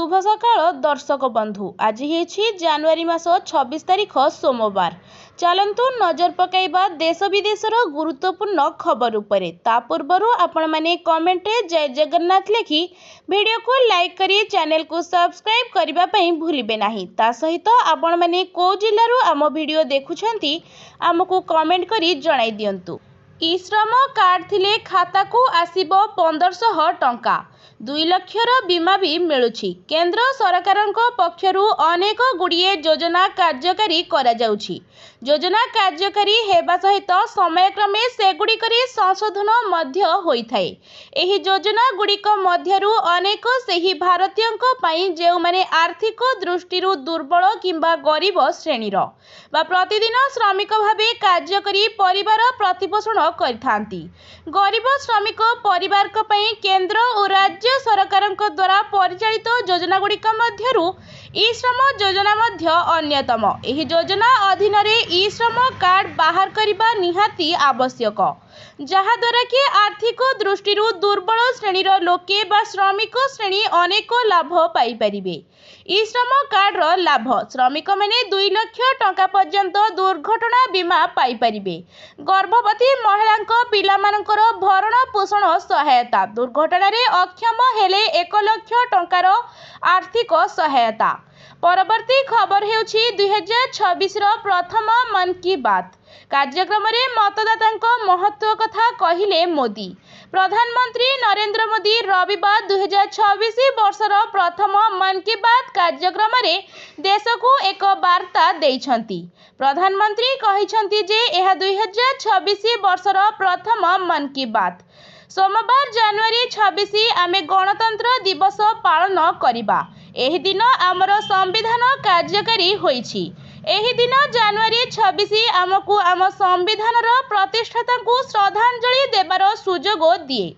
शुभ सकाळ दर्शक बंधु। आज है जनवरी मास 26 तारिख सोमवार। चलतु नजर पकाइबा देश विदेशर गुरुत्वपूर्ण खबर उपरे। ता पूर्व आपण माने कमेंट रे जय जगन्नाथ लिखि वीडियो को लाइक करी चैनल को सब्सक्राइब करबा पई भूलिबे नाही। ता सहित आपण माने को जिल्लारू आम वीडियो देखुछंती आमको कमेंट करी जणाई दियंतु। ई श्रम कार्ड थिले खाता को आसीबो 1500 टंका। 2 लक्षर बीमा भी मिलुछि। केंद्र सरकारक पक्षरु अनेक गुड़िए योजना कार्यकारी करा जाउछि। योजना कार्यकारी हेबा सहित समयक्रमे सेगुड़िकरी संशोधन मध्य होइथाय। एही योजना गुड़िक मध्यरु अनेक सेही भारतीयंक पई जेउ माने आर्थिक दृष्टिरु दुर्बल किंबा गरीब श्रेणीर बा प्रतिदिन श्रमिक भावे कार्य करी परिवार प्रतिपोषण करथांती। गरीब श्रमिक परिवारक पई केंद्र और राज्य सरकारक द्वारा परिचालित योजना गुड़िक मध्यरु ई श्रम योजना मध्य अन्यतम। एही योजना अधीन रे ई श्रम कार्ड बाहर करिबा निहाती आवश्यक, जहा द्वारा कि आर्थिक दृष्टिरु दुर्बल श्रेणीर लोके बा श्रमिक श्रेणी अनेक लाभ पाई परिबे। ई श्रम कार्ड रो लाभ श्रमिक माने 2 लाख टंका पर्यंत दुर्घटना बीमा पाई परिबे। गर्भवती महिलांक पिलामानकर भरण पोषण सहायता, दुर्घटना रे अक्षम हेले 1 लाख टंकार आर्थिक सहायता। परवर्ती खबर हेउछि 2026 रो प्रथम मन की बात कार्यक्रम रे मतदातांक महत्व कथा कहिले मोदी। प्रधानमंत्री नरेंद्र मोदी रविवार 2026 वर्षर प्रथम मन की बात कार्यक्रम रे देश को एक वार्ता देइछंती। प्रधानमंत्री कहिछंती जे एहा 2026 वर्षर प्रथम मन की बात। सोमवार जनवरी 26 आमे गणतंत्र दिवस पालन करिबा। एही दिन आमर संविधान कार्यकारी होइछि। एही दिन जनवरी 26 आमको आम संविधानर प्रतिष्ठाता को श्रद्धांजलि देबार सुजोग दिए।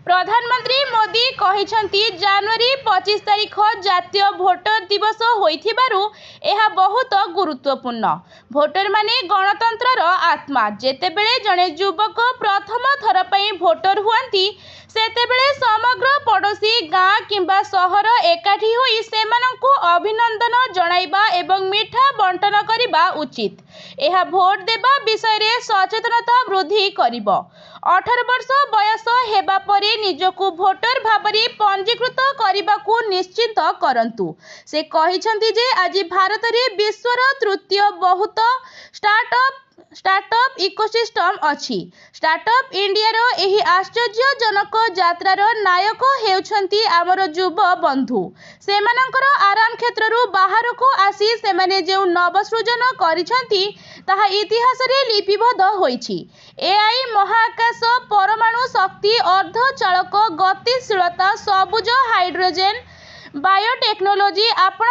प्रधानमंत्री मोदी कहिछंती जनवरी 25 तारिख जातीय भोटर दिवस होइथिबारु एहा बहुत गुरुत्वपूर्ण। भोटर माने गणतंत्रर आत्मा। जेतेबेले जने युवक प्रथम थर पई भोटर हुआंती सेतेबेले समग्र पड़ोसी गाँ किंबा सहर एकाठी होई सेमानंकु अभिनंदन जणाइबा एवं मिठा बंटन करिबा उचित। एहा भोट देबा विषय रे सचेतनता वृद्धि करिबो। 18 वर्ष बयस हेबा परे निजको भोटर भाबरे पंजीकृत करिबाकू निश्चित करंतु। से कहिछंती जे आज भारत रे विश्वर तृतीय बहुत स्टार्टअप इकोसिस्टम अछि। स्टार्टअप इंडिया रो एही आश्चर्यजनक यात्रार नायक हेउछंती आमर युव बंधु। सेमानंकर आराम क्षेत्ररू बाहर को आसी सेमाने जेउ नवसृजन करिछंती ताहा इतिहास रे लिपिबद्ध होइछि। एआई, महाकाश, परमाणु शक्ति, अर्धचालक, गतिशीलता, सबुज हाइड्रोजेन, बायोटेक्नोलॉजी आपण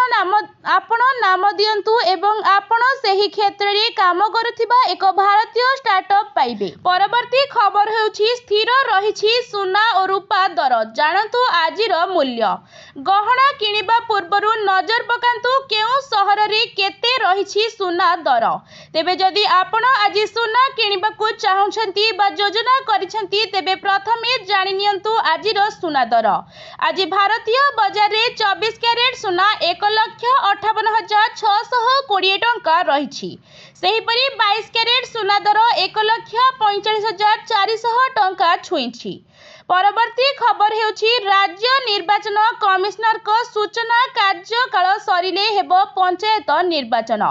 नाम दियंतु एवं आपण सेही क्षेत्र रे काम करुथिबा एक भारतीय स्टार्टअप पाइबे। परवर्ती खबर हेउछि स्थिर रहिछि सोना और रूपा दर। जानतु आजिर मूल्य। गहना किनिबा पूर्वरु नजर पकांतु केउ सहर रे केते रहिछि सोना दर। तेबे जदि आपण आज सोना किनिबा को चाहुछंती बा योजना करिछंती तेबे प्रथमे जानि नियंतु आजिर सोना दर। आज भारतीय बाजार रे 24 कैरेट सोना 1,58,620 टंका रहिछि। सेहीपरि 22 कैरेट सोना दर 1,45,400 टंका छुइछि। परवर्ती खबर हेउछि राज्य निर्वाचन कमिशनर को सूचना कार्यकाल सरिले हेबो पंचायत निर्वाचन।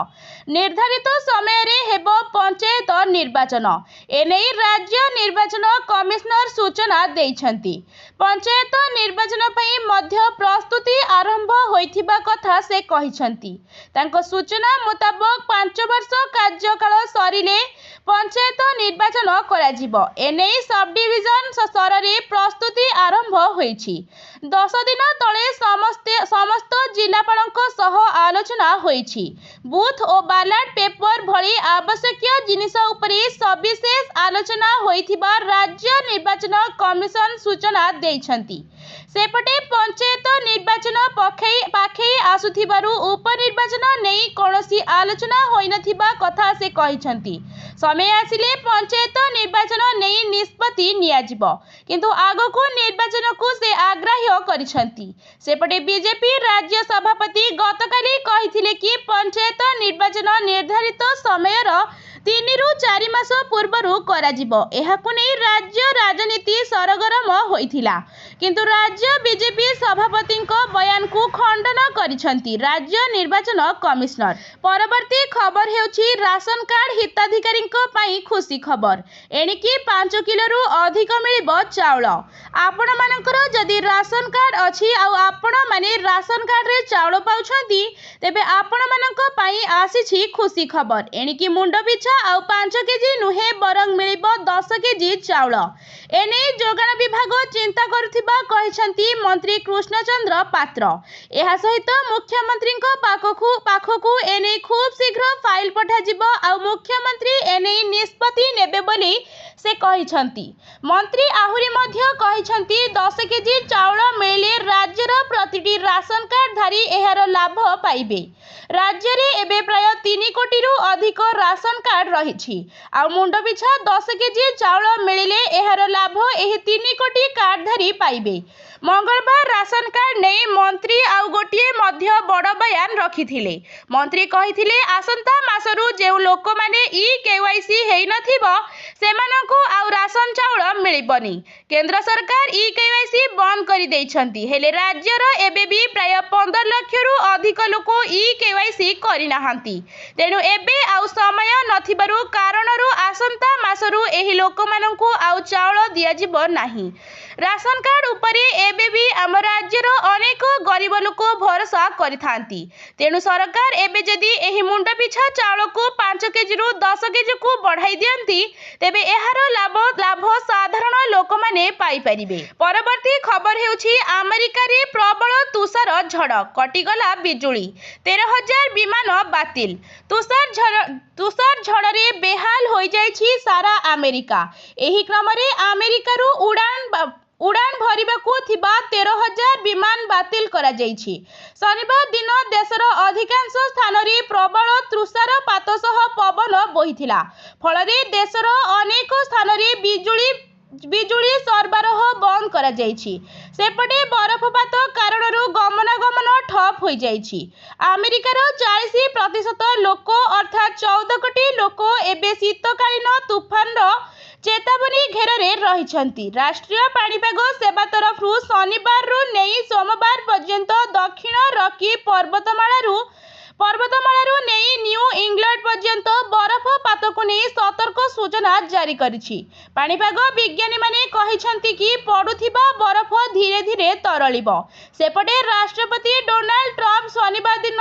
निर्धारित समय रे हेबो पंचायत निर्वाचन। एनै राज्य निर्वाचन कमिशनर सूचना देइछंती। पंचायत निर्वाचन पई मध्य प्रस्तुति आरंभ होइथिबा कथा से कहिछंती। तांको सूचना मुताबक 5 वर्ष कार्यकाल सरिले पंचायत निर्वाचन कराजिबो। एनै सब डिविजन स्तर रे प्रस्तुति आरंभ होइछि। 10 दिन तले समस्त जिलापालक सह आलोचना होइछि। बूथ और बैलेट पेपर भली आवश्यक जिनिस उपरे सविशेष आलोचना होइथिबा राज्य निर्वाचन कमिशन सूचना देइछंती। सेपटे पंचायत निर्वाचन पाखई आसुथिबारु उपनिर्वाचन नै कोनोसी आलोचना होइनथिबा कथा से कहिछंती। समय आसिले पंचायत निर्वाचन नै निष्पत्ति नियाजिब किंतु आगको निर्वाचन को से आग्राह्य करिसेंती। सेपटे बीजेपी राज्य सभापति गतकाली कहिथिले कि पंचायत निर्वाचन निर्धारित समयर 3 ରୁ 4 मास पूर्वरु कराजिबो। एहाकु नै राज्य राजनीति सरगरम होइथिला किंतु राज्य बीजेपी सभापति बयान को खंडन करिसेंती राज्य निर्वाचन कमिशनर। परवर्ती खबर हेउछि राशन कार्ड हिताधिकारी पई खुशी खबर। एणिकी 5 किलो अधिक मिलिबो चाउल। आपण मानकर जदि राशन कार्ड अछि आ आपण माने राशन कार्ड रे चाउल पाउछंती तेबे आपण मानक पई आसीछि खुशी खबर। एणिकी मुंड पिछा आ 5 केजी नुहे बरंग मिलिबो 10 केजी चाउल। एने जोगाण विभाग चिंता करुथिबा कहिसेंती मंत्री कृष्णचंद्र पात्र। एहा सहित मुख्यमंत्री पाखकु एने खूब शीघ्र फाइल पठा जिवो आ मुख्यमंत्री एने निष्पत्ति नेबे बोली से कहिसेंती। मंत्री आहुरी मध्य कहिसेंती 10 केजी चाउल मिलिले राज्यर प्रतिटी राशन कार्ड धारी एहार लाभ पाइबे। राज्य रे एबे प्राय 3 कोटी रु अधिक राशन कार्ड रहिछि आ मुंड पिछा 10 केजी चाउल मिलिले एहार लाभ एही 3 कोटी कार्ड धारी पाइबे। मंगलवार राशन कार्ड नै मंत्री आउ गोटिए मध्य बड़ बयान रखिथिले। मंत्री कहिथिले आसंता मासरु जेउ लोक माने ई-केवाईसी हेइ नथिबो सेमानकु आउ राशन चाउल मिलिबनी। केंद्र सरकार ई-केवाईसी बंद करि दैछंती हेले राज्यर एबे भी प्राय 15 लाख रु अधिक लोक ई-केवाईसी करि नाहंती। तेनु एबे आउ समय नथिबारु कारणरु आसंता मासरु एही लोकमानंकु आउ चाउल दिया जिवो नाही। राशन कार्ड उपरे एबे भी आम राज्यर अनेक गरीब लोक भरोसा करिथांती। तेनु सरकार एबे जदि एही मुंड पिछा चाउल को 5 केजी रु 10 केजी को बढ़ाई दियंती तेबे एहार लाभ साधारण लोक माने पाई परिबे। परवर्ती खबर हेउछि अमेरिका रे प्रबल तुषार झड़ कटिगला बिजुली 13,000 विमान बातिल। तुषार झड़ रे बेहाल होई जाइछि सारा अमेरिका। एही क्रम रे अमेरिका रु उड़ान भरिबाकू थिबा 13,000 विमान बातिल करा जाइछि। शनिवार दिन देशर अधिकांश स्थान रे प्रबल तुषारपात सह पवन बोहिथिला। फलरे देशर अनेक स्थान रे बिजुली सरबराह बंद करा जाइछि। सेपटे बरफपात कारणरू गमनागमन ठप हो जाइछि। अमेरिकार 40% लोक अर्थात 14 कोटी लोक एबे शीतकालीन तुफान चेतावनी घेरे रहिछंती। राष्ट्रीय पाणीपाग सेवा तरफ शनिवार नहीं सोमवार पर्यंत दक्षिण रकी पर्वतमाला नहीं न्यू इंग्लैंड पर्यंत बरफपात को नहीं सतर्क सूचना जारी करिछि। पाणीपाग विज्ञानी माने कहिछंती कि पड़ुथिबा बरफ धीरे धीरे तरलिबो। सेपटे राष्ट्रपति डोनाल्ड ट्रम्प शनिवार दिन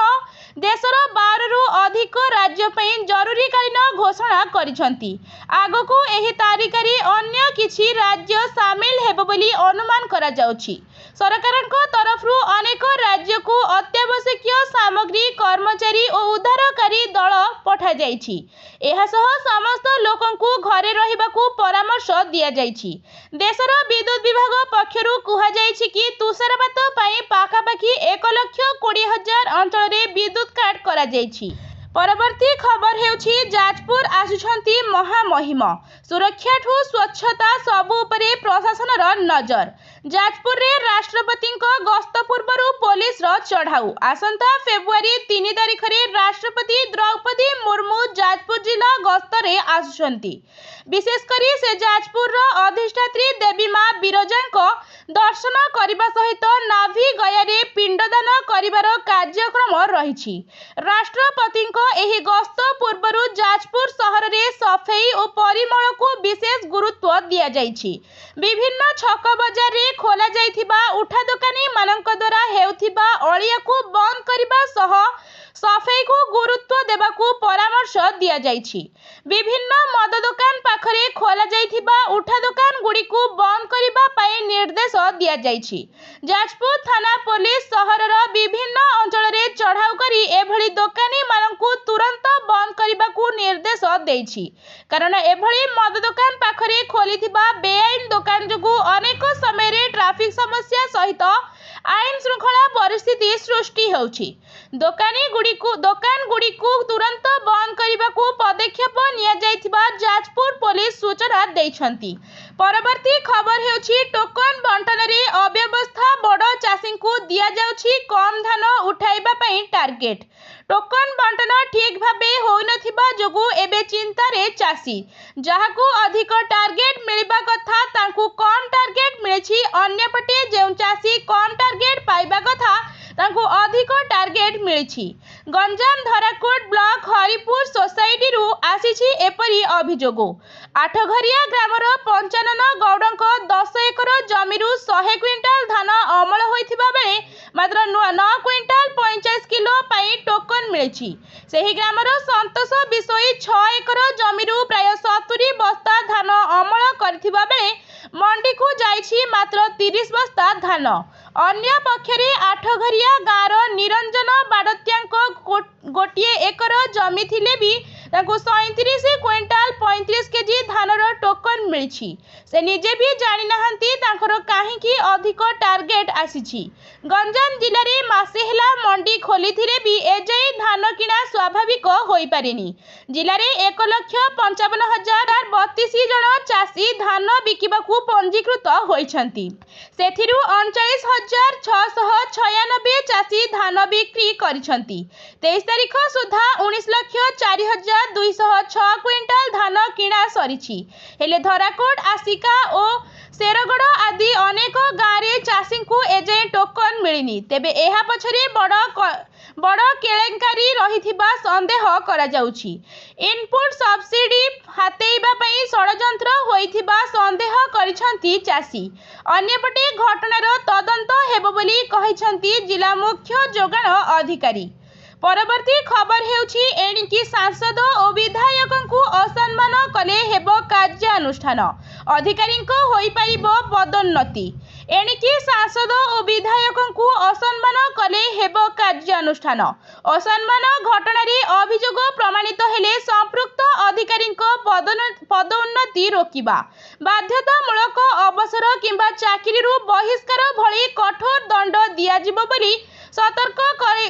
देशर 12 रु अधिक राज्य पई जरूरीकालीन घोषणा करिछंती। आगको एही तारिखरे अन्य किछि राज्य शामिल हेबो बोली अनुमान करा जाउछि। सरकारक तरफ अनेक राज्य को अत्यावश्यकीय सामग्री कर्मचारी और उद्धारकारी दल पठा जाइछि। एहा सह समस्त लोकंकु घरे रहिबाकू परामर्श दिया जाइछि। देशर विद्युत विभाग पक्षरु कुहा जाइछि कि तुषारपात पई पाखापाखि 1,20,000 अंचल रे विद्युत काट करा जाइछि। परवर्ती खबर हेउछि जाजपुर आसुछंती महामहिम सुरक्षा ठू स्वच्छता सबु उपरे प्रशासनर नजर। जाजपुर रे राष्ट्रपति गस्त पूर्वरु पुलिस रो चढ़ाऊ। आसंता फेब्रुआरी 3 तारिख रे राष्ट्रपति द्रौपदी मुर्मू जाजपुर जिला गस्त रे आसुछंती। विशेषकरी से जाजपुर रो अधिष्ठात्री देवी मां बिरजांको दर्शन करिबा सहित नाभि गया रे पिंडदान करिबार कार्यक्रम रहिछि। राष्ट्रपति एही गस्त पूर्वरु जाजपुर शहर रे सफाई और परिमल को विशेष गुरुत्व दिया जाइछि। विभिन्न छक बाजार रे खोला जाइथिबा उठा दुकानी मानक द्वारा हेउथिबा अलिया को बंद करिबा सह सफाई को गुरुत्व देबाकू परामर्श दिया जाइछि। विभिन्न मद दुकान पाखरे खोला जाइथिबा उठा दुकान गुडी को बंद करिबा पई निर्देश दिया जाइछि। जाजपुर थाना पुलिस शहरर विभिन्न अंचल रे चढ़ाऊ करी एभली दुकानी मानकू तुरंत बंद करिबाकू निर्देश देइछि। कारण एभली मद दुकान पाखरे खोलिथिबा बेआईन दुकान जुगु अनेक समय रे ट्रैफिक समस्या सहित आईन श्रृंखला परिस्थिति सृष्टि होउछि। ଦୋକାନଗୁଡ଼ିକୁ ତୁରନ୍ତ ବନ୍ଦ କରିବାକୁ ପଦକ୍ଷେପ ନିଆଯାଇଥିବା ଯାଜପୁର ପୋଲିସ ସୂଚନା ଦେଇଛନ୍ତି। ପରବର୍ତ୍ତୀ ଖବର ହେଉଛି ଟୋକନ ବଣ୍ଟନରେ ଅବ୍ୟବସ୍ଥା। ବଡ଼ ଚାଷୀଙ୍କୁ ଦିଆଯାଉଛି କମ୍ ଧାନ ଉଠାଇବା ପାଇଁ ଟାର୍ଗେଟ। ଟୋକନ ବଣ୍ଟନ ଠିକ୍ ଭାବେ ହୋଇନଥିବା ଯୋଗୁଁ ଏବେ ଚିନ୍ତାରେ ଚାଷୀ। ଯାହାକୁ ଅଧିକ ଟାର୍ଗେଟ ମିଳିବା କଥା ତାଙ୍କୁ କମ୍ ଟାର୍ଗେଟ ମିଳିଛି। ଅନ୍ୟପଟେ ଯେଉଁ ଚାଷୀ କମ୍ ଟାର୍ଗେଟ ପାଇବା କଥା ତାଙ୍କୁ ଅଧିକ ଟାର୍ଗେଟ ମିଳିଛି। ଗଞ୍ଜାମ ଧରାକୋଟ ବ୍ଲକ ହରିପୁର ସୋସାଇଟିରୁ ଆସିଛି ଏପରି ଅଭିଯୋଗ। ଆଠଘରିଆ ଗ୍ରାମର ପଞ୍ଚାନନ ଗୌଡ଼ଙ୍କ 10 ଏକର ଜମିରୁ 100 କ୍ୱିଣ୍ଟାଲ ଧାନ ଅମଳ ହୋଇଥିବା ବେଳେ ମାତ୍ର 9 କ୍ୱିଣ୍ଟାଲ 45 କିଲୋ ପାଇଁ ଟୋକନ ମିଳିଛି। ସେହି ଗ୍ରାମର ସନ୍ତୋଷ ବିଷୋଇ 6 ଏକର ଜମିରୁ ପ୍ରାୟ 70 ବସ୍ତା ଧାନ ଅମଳ କରିଥିବା ବେଳେ ମଣ୍ଡିକୁ ଯାଇଛି ମାତ୍ର 30 ବସ୍ତା ଧାନ। ଅନ୍ୟ ପକ୍ଷରେ ଆଠଘରିଆ ଗାଁର ନିରଞ୍ଜନ ବାଡ଼ତ୍ୟାଙ୍କ ଗୋଟିଏ ଏକର ଜମି ଥିଲେ ବି ତାଙ୍କୁ 37 କ୍ୱିଣ୍ଟାଲ 35 କେଜି ଧାନର ଟୋକନ ମିଳିଛି। ସେ ନିଜେ ବି ଜାଣିନାହାନ୍ତି ତାଙ୍କର କାହିଁକି ଅଧିକ ଟାର୍ଗେଟ ଆସିଛି। ଗଞ୍ଜାମ ଜିଲ୍ଲାରେ ମାସେ ହେଲା ମଣ୍ଡି ଖୋଲିଥିଲେ ବି ଏଯାଏଁ ଧାନ କିଣା ସ୍ୱାଭାବିକ ହୋଇପାରିନି। ଜିଲ୍ଲାରେ 1,55,032 ଜଣ ଚାଷୀ ଧାନ ବିକିବାକୁ ପଞ୍ଜୀକୃତ ହୋଇଛନ୍ତି। ସେଥିରୁ 39,696 ଚାଷୀ ଧାନ ବିକ୍ରି କରିଛନ୍ତି। 23 ତାରିଖ ସୁଦ୍ଧା 19,04,206 କ୍ୱିଣ୍ଟାଲ ଧାନ କିଣା ସରିଛି। ହେଲେ ଧରାକୋଟ, ଆସିକା ଓ ଶେରଗଡ଼ ଆଦି ଅନେକ ଗାଁରେ ଚାଷୀଙ୍କୁ ଏଯାଏଁ ଟୋକନ ମିଳିନି। ତେବେ ଏହା ପଛରେ ବଡ଼ କେଳେଙ୍କାରୀ ରହିଥିବା ସନ୍ଦେହ କରାଯାଉଛି। ଇନପୁଟ ସବସିଡି ହାତେଇବା ପାଇଁ ଷଡ଼ଯନ୍ତ୍ର ହୋଇଥିବା ସନ୍ଦେହ କରିଛନ୍ତି ଚାଷୀ। ଅନ୍ୟପଟେ ଘଟଣାର ତଦନ୍ତ ହେବ ବୋଲି କହିଛନ୍ତି ଜିଲ୍ଲା ମୁଖ୍ୟ ଯୋଗାଣ ଅଧିକାରୀ। ପରବର୍ତ୍ତୀ ଖବର ହେଉଛି ଏଣିକି ସାଂସଦ ଓ ବିଧାୟକଙ୍କୁ ଅସମ୍ମାନ କଲେ ହେବ କାର୍ଯ୍ୟାନୁଷ୍ଠାନ। ଅଧିକାରୀଙ୍କ ହୋଇପାରିବ ପଦୋନ୍ନତି। ଏଣିକି ସାଂସଦ ଓ ବିଧାୟକଙ୍କୁ ଅସମ୍ମାନ କଲେ ହେବ କାର୍ଯ୍ୟାନୁଷ୍ଠାନ। ଅସମ୍ମାନ ଘଟଣାରେ ଅଭିଯୋଗ ପ୍ରମାଣିତ ହେଲେ ସମ୍ପୃକ୍ତ ଅଧିକାରୀଙ୍କ ପଦୋନ୍ନତି ରୋକିବା, ବାଧ୍ୟତାମୂଳକ ଅବସର କିମ୍ବା ଚାକିରିରୁ ବହିଷ୍କାର ଭଳି କଠୋର ଦଣ୍ଡ ଦିଆଯିବ ବୋଲି ସତର୍କ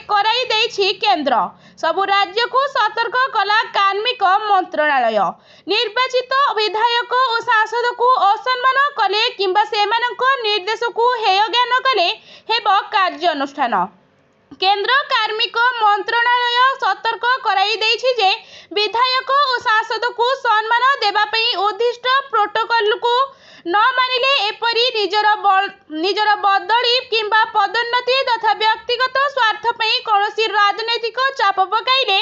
କରାଇ ଦେଇଛି କେନ୍ଦ୍ର। ସବୁ ରାଜ୍ୟକୁ ସତର୍କ କଲା କାର୍ମିକ ମନ୍ତ୍ରଣାଳୟ। ନିର୍ବାଚିତ ବିଧାୟକ ଓ ସାଂସଦଙ୍କୁ ଅସମ୍ମାନ କଲେ କିମ୍ବା ସେମାନଙ୍କ ନିର୍ଦ୍ଦେଶକୁ ହେୟଜ୍ଞାନ କଲେ ହେବ କାର୍ଯ୍ୟାନୁଷ୍ଠାନ। କେନ୍ଦ୍ର କାର୍ମିକ ମନ୍ତ୍ରଣାଳୟ ସତର୍କ କରାଇ ଦେଇଛି ଯେ ବିଧାୟକ ଓ ସାଂସଦଙ୍କୁ ସମ୍ମାନ ଦେବା ପାଇଁ ଉଦ୍ଦିଷ୍ଟ ପ୍ରୋଟୋକଲକୁ ନ ମାନିଲେ ଏପରି ନିଜର ବଦଳି କିମ୍ବା ପଦୋନ୍ନତି ତଥା ବ୍ୟକ୍ତିଗତ ସ୍ୱାର୍ଥ ପାଇଁ କୌଣସି ରାଜନୈତିକ ଚାପ ପକାଇଲେ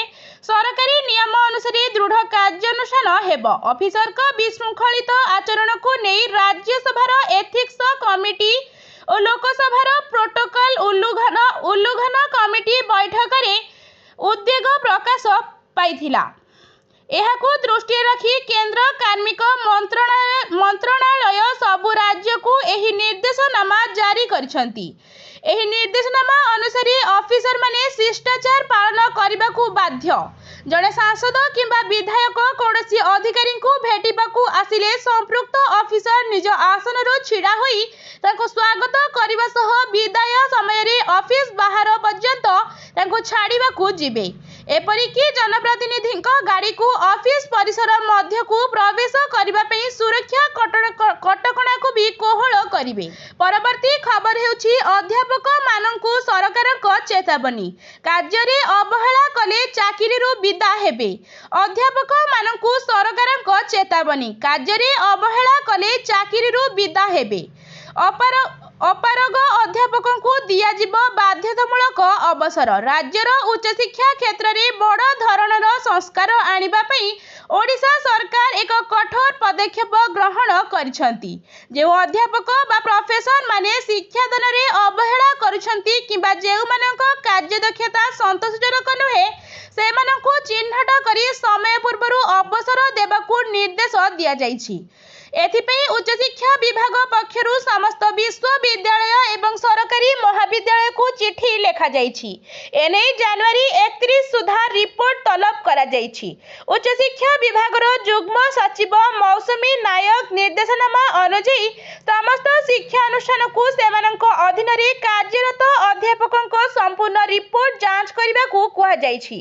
ସରକାରୀ ନିୟମ ଅନୁସାରେ ଦୃଢ଼ କାର୍ଯ୍ୟାନୁଷ୍ଠାନ ହେବ। ଅଫିସରଙ୍କ ବିଶୃଙ୍ଖଳିତ ଆଚରଣକୁ ନେଇ ରାଜ୍ୟସଭାର ଏଥିକ୍ସ କମିଟି ଓ ଲୋକସଭାର ପ୍ରୋଟୋକଲ ଉଲ୍ଲଂଘନ କମିଟି ବୈଠକରେ ଉଦ୍ବେଗ ପ୍ରକାଶ ପାଇଥିଲା। ଏହାକୁ ଦୃଷ୍ଟିରେ ରଖି କେନ୍ଦ୍ର କାର୍ମିକ ମନ୍ତ୍ରଣାଳୟ ସବୁ ରାଜ୍ୟକୁ ଏହି ନିର୍ଦ୍ଦେଶନାମା ଜାରି କରିଛନ୍ତି। ଏହି ନିର୍ଦ୍ଦେଶନାମା ଅନୁସାରେ ଅଫିସରମାନେ ଶିଷ୍ଟାଚାର ପାଳନ କରିବାକୁ ବାଧ୍ୟ। ଜଣେ ସାଂସଦ କିମ୍ବା ବିଧାୟକ କୌଣସି ଅଧିକାରୀଙ୍କୁ ଭେଟିବାକୁ ଆସିଲେ ସମ୍ପୃକ୍ତ ଅଫିସର ନିଜ ଆସନରୁ ଛିଡ଼ା ହୋଇ ତାଙ୍କୁ ସ୍ୱାଗତ କରିବା ସହ ବିଦାୟ ସମୟରେ ଅଫିସ ବାହାର ପର୍ଯ୍ୟନ୍ତ ତାଙ୍କୁ ଛାଡ଼ିବାକୁ ଯିବେ। ଏପରିକି ଜନପ୍ରତିନିଧିଙ୍କ ଗାଡ଼ିକୁ ଅଫିସ ପରିସର ମଧ୍ୟକୁ ପ୍ରବେଶ କରିବା ପାଇଁ ସୁରକ୍ଷା କଟକଣାକୁ ବି କୋହଳ କରିବେ। ପରବର୍ତ୍ତୀ ଖବର ହେଉଛି ଅଧ୍ୟାପକମାନଙ୍କୁ ସରକାରଙ୍କ ଚେତାବନୀ। କାର୍ଯ୍ୟରେ ଅବହେଳା କଲେ ଚାକିରିରୁ ବିଦା ହେବେ। ଅଧ୍ୟାପକମାନଙ୍କୁ ସରକାରଙ୍କ ଚେତାବନୀ। କାର୍ଯ୍ୟରେ ଅବହେଳା କଲେ ଚାକିରିରୁ ବିଦା ହେବେ। ଅପାରଗ ଅଧ୍ୟାପକଙ୍କୁ ଦିଆଯିବ ବାଧ୍ୟତାମୂଳକ ଅବସର। ରାଜ୍ୟର ଉଚ୍ଚଶିକ୍ଷା କ୍ଷେତ୍ରରେ ବଡ଼ ଧରଣର ସଂସ୍କାର ଆଣିବା ପାଇଁ ଓଡ଼ିଶା ସରକାର ଏକ କଠୋର ପଦକ୍ଷେପ ଗ୍ରହଣ କରିଛନ୍ତି। ଯେଉଁ ଅଧ୍ୟାପକ ବା ପ୍ରଫେସରମାନେ ଶିକ୍ଷାଦାନରେ ଅବହେଳା କରୁଛନ୍ତି କିମ୍ବା ଯେଉଁମାନଙ୍କ କାର୍ଯ୍ୟଦକ୍ଷତା ସନ୍ତୋଷଜନକ ନୁହେଁ ସେମାନଙ୍କୁ ଚିହ୍ନଟ କରି ସମୟ ପୂର୍ବରୁ ଅବସର ଦେବାକୁ ନିର୍ଦ୍ଦେଶ ଦିଆଯାଇଛି। ଏଥିପାଇଁ ଉଚ୍ଚଶିକ୍ଷା ବିଭାଗ ପକ୍ଷରୁ ସମସ୍ତ ବିଶ୍ୱବିଦ୍ୟାଳୟ ଏବଂ ସରକାରୀ ମହାବିଦ୍ୟାଳୟକୁ ଚିଠି ଲେଖାଯାଇଛି। ଏନେଇ ଜାନୁଆରୀ 31 ସୁଦ୍ଧା ରିପୋର୍ଟ ତଲବ କରାଯାଇଛି। ଉଚ୍ଚଶିକ୍ଷା ବିଭାଗର ଯୁଗ୍ମ ସଚିବ ମୌସୁମୀ ନାୟକ ନିର୍ଦ୍ଦେଶନାମା ଅନୁଯାୟୀ ସମସ୍ତ शिक्षा अनुष्ठान को सेमानक अधीन रे कार्यरत अध्यापक संपूर्ण रिपोर्ट जांच करने को कहुଯାଇଛି।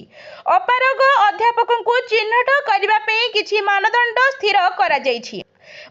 अपारग अध्यापक को चिन्हट करने किछि मानदंड स्थिर करा जाइछि।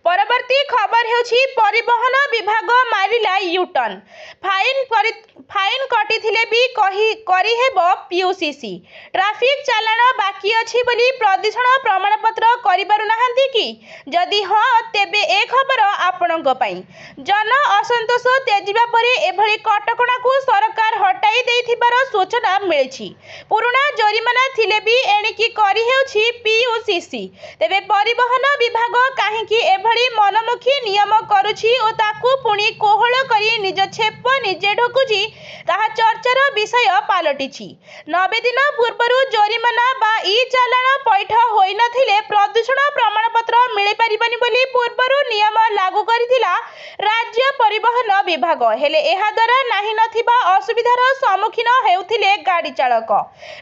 परवर्ती खबर हेउछि परिवहन विभाग मारिला यूटर्न फाइन कटिथिले भी करी हेबो पीयूसीसी। ट्रैफिक चालान बाकी अछि बोली प्रदूषण प्रमाणपत्र करिबारु नाहंती कि जदि हाँ तेबे ए खबर आपणक पई। जन असंतोष तेजिबा परे एभली कटकणा को सरकार हटाई देथिबार सूचना मिलिछि। पुराना जरिमाना थिले भी एणिकी करी हेउछि पीयूसीसी। तेबे परिवहन विभाग काहेकि एभली मनमुखी नियम करुछि ओ ताकू पुणी कोहଳ करी निज छेप निजे ढकुछि ताहा चर्चार विषय पालटिछि। 90 दिन पूर्वरु जरिमाना बा ई चालान पैठ होई नथिले प्रदूषण प्रमाणपत्र मिली परिबनि बोली पूर्वरु नियम लागू करिथिला राज्य परिवहन विभाग। हेले एहा द्वारा नाही नथिबा असुविधार सम्मुखीन हेउथिले गाड़ी चालक।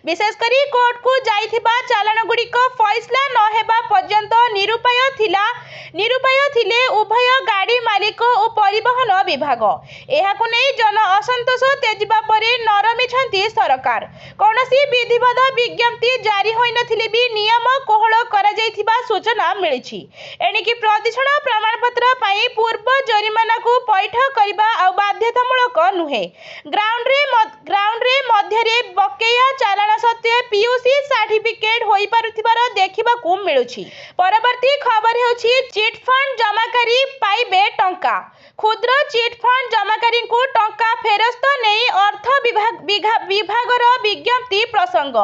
विशेष करी कोर्ट को जाइथिबा चालान गुड़िक फैसला न हेबा पर्यंत निरुपाय थिले उभय गाड़ी मालिक और परिवहन विभाग। एहाकु नै जन असंतोष तेजिबा परे नरमिछंती सरकार। कौनसी विधिवत विज्ञप्ति जारी होई नथिले भी नियम कोहଳ करा जाइथिबा सूचना मिलिछि। एणिकी प्रदूषण प्रमाणपत्र पाई पूर्व जरिमाना को पैठ करिबा आ बाध्यतामूलक नुहे। ग्राउंड रे मध्यरे बकेया चालान सत्वे पीयूसी सर्टिफिकेट होई पारुथिबार देखिबाकू मिलुछि। परवर्ती खबर हेउछि चिटफंड जमाकारी पाइबे टंका। क्षुद्र चिटफंड जमाकारी को टंका फेरस्त नहीं अर्थ विभागर विज्ञप्ति प्रसंग।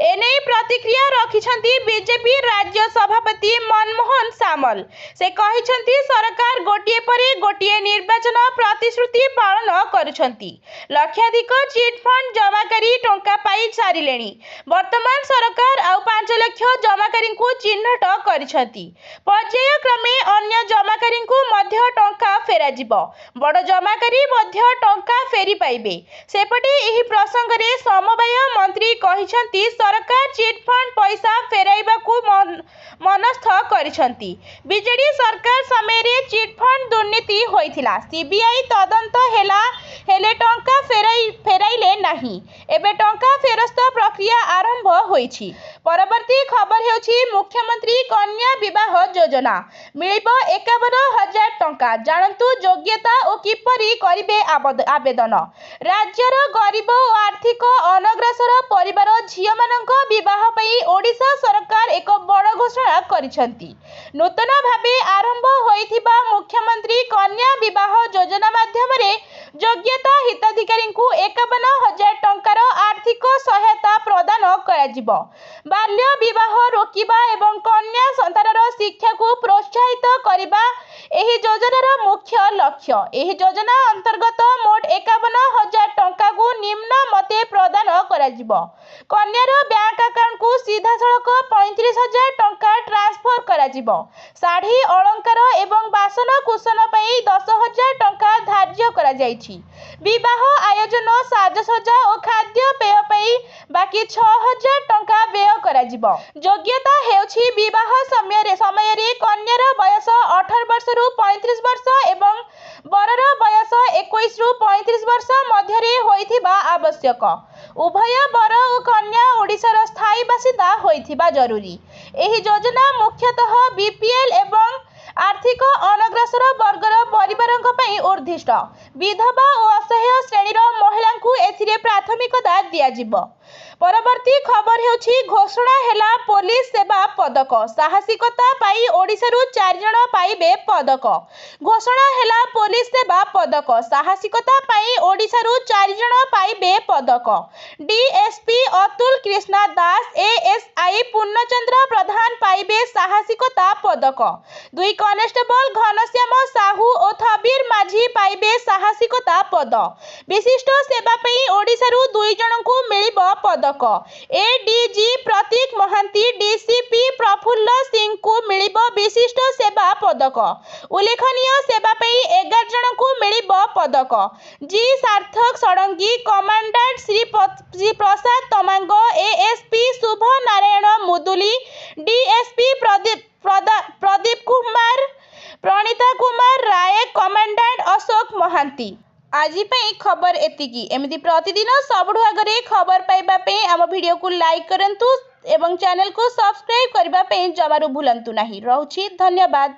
एने प्रतिक्रिया रखिछंती बीजेपी राज्य सभापति मनमोहन सामल। से कहिछंती सरकार गोटिए परे गोटिए निर्वाचन प्रतिश्रुति पालन करुछंती। लक्षाधिक चिटफंड जमाकारी टंका पाई सारिलेनी। वर्तमान सरकार आउ 5 लाख जमाकारी को चिन्हट करिछंती। पर्याय क्रमे अन्य जमाकारी को मध्य टंका फेराजिबो। बड़ जमाकारी मध्य टंका फेरी पाइबे। सेपटे एही प्रसंग रे समवाय मंत्री कहिछंती सरकार चिटफंड पैसा फेराइबा को मनस्थ करिछंती। बीजेडी सरकार समय रे चिटफंड दुर्नीति होइथिला। सीबीआई तदंत हेले टंका फेराइले नाही। एबे टंका फेरस्त प्रक्रिया आरंभ होइछि। परवर्ती खबर हेउछि मुख्यमंत्री कन्या विवाह योजना मिलिबो 51,000 टंका। जानतु योग्यता और किपरि करिबे आवेदन। राज्यर गरीब और आर्थिक अनग्रसर परिवार झियो मानक विवाह पई ओडिशा सरकार एक बड़ घोषणा करिसंती। नूतन भावे आरंभ होइथिबा मुख्यमंत्री कन्या विवाह योजना माध्यम रे योग्यता हिताधिकारी को 51,000 टंकार आर्थिक सहायता प्रदान कराजिबो। बाल्य विवाह रोकिबा एवं कन्या संतानर शिक्षा को प्रोत्साहित करिबा एही योजनार मुख्य लक्ष्य। एही योजना अंतर्गत मोट 51,000 टंका को निम्न मते प्रदान कराजिबो। कन्यार बैंक अकाउंट को सीधा सड़क 35,000 टंका ट्रांसफर कराजिबो। साड़ी अलंकार एवं बासन कुसन पई 10,000 टंका धार्य करा जाइछि। विवाह आयोजन साजसज्जा और खाद्य पेय पई बाकी 6,000 टंका व्यय कराजिबो। योग्यता हेउछि विवाह समय रे कन्यार बयस 18 वर्ष रु 35 वर्ष एवं बरर बयस 21 रु 35 वर्ष मध्य रे होइथिबा आवश्यक। उभय बर और कन्या ओडिशार स्थायी बासिंदा होइथिबा जरूरी। एही योजना मुख्यतः बीपीएल एवं आर्थिक अनग्रसर वर्गर परिवारक पई उर्दिष्ट। विधवा और असहाय श्रेणीर महिला को एथिरे प्राथमिकता दियाजिबो। परवर्ती खबर हेउछि घोषणा हेला पुलिस सेवा पदक। साहसिकता पाई ओडिशारु 4 जण पाइबे पदक। घोषणा हेला पुलिस सेवा पदक। साहसिकता पाई ओडिशारु 4 जण पाइबे पदक। डीएसपी अतुल कृष्णा दास, एएसआई पूर्णचंद्र प्रधान पाइबे साहसिकता पदक। 2 कनेस्टेबल घनश्याम साहू और थबीर माझी पाइबे साहसिकता पद। विशिष्ट सेवा पाई ओडिशारु 2 जण को मिलिबो पदक। एडीजी प्रतीक महांती, डीसीपी प्रफुल्ल सिंह को मिलिबो विशिष्ट सेवा पदक। उल्लेखनीय सेवा पाई 11 जण को मिलिबो पदक। जी सार्थक षडंगी, कमांडेंट श्री प्रसाद तमांग, एएसपी शुभ नारायण मुदुली, डीएसपी प्रदीप कुमार, प्रणीता कुमार राय, कमांडेंट अशोक महांती। आज खबर एतिकी। एमती प्रतिदिन सबुठ आगे खबर पाइबा आम वीडियो को लाइक करंतु एवं चैनल को सब्सक्राइब करने जमारू भूलंतु नहीं। रहुछि धन्यवाद।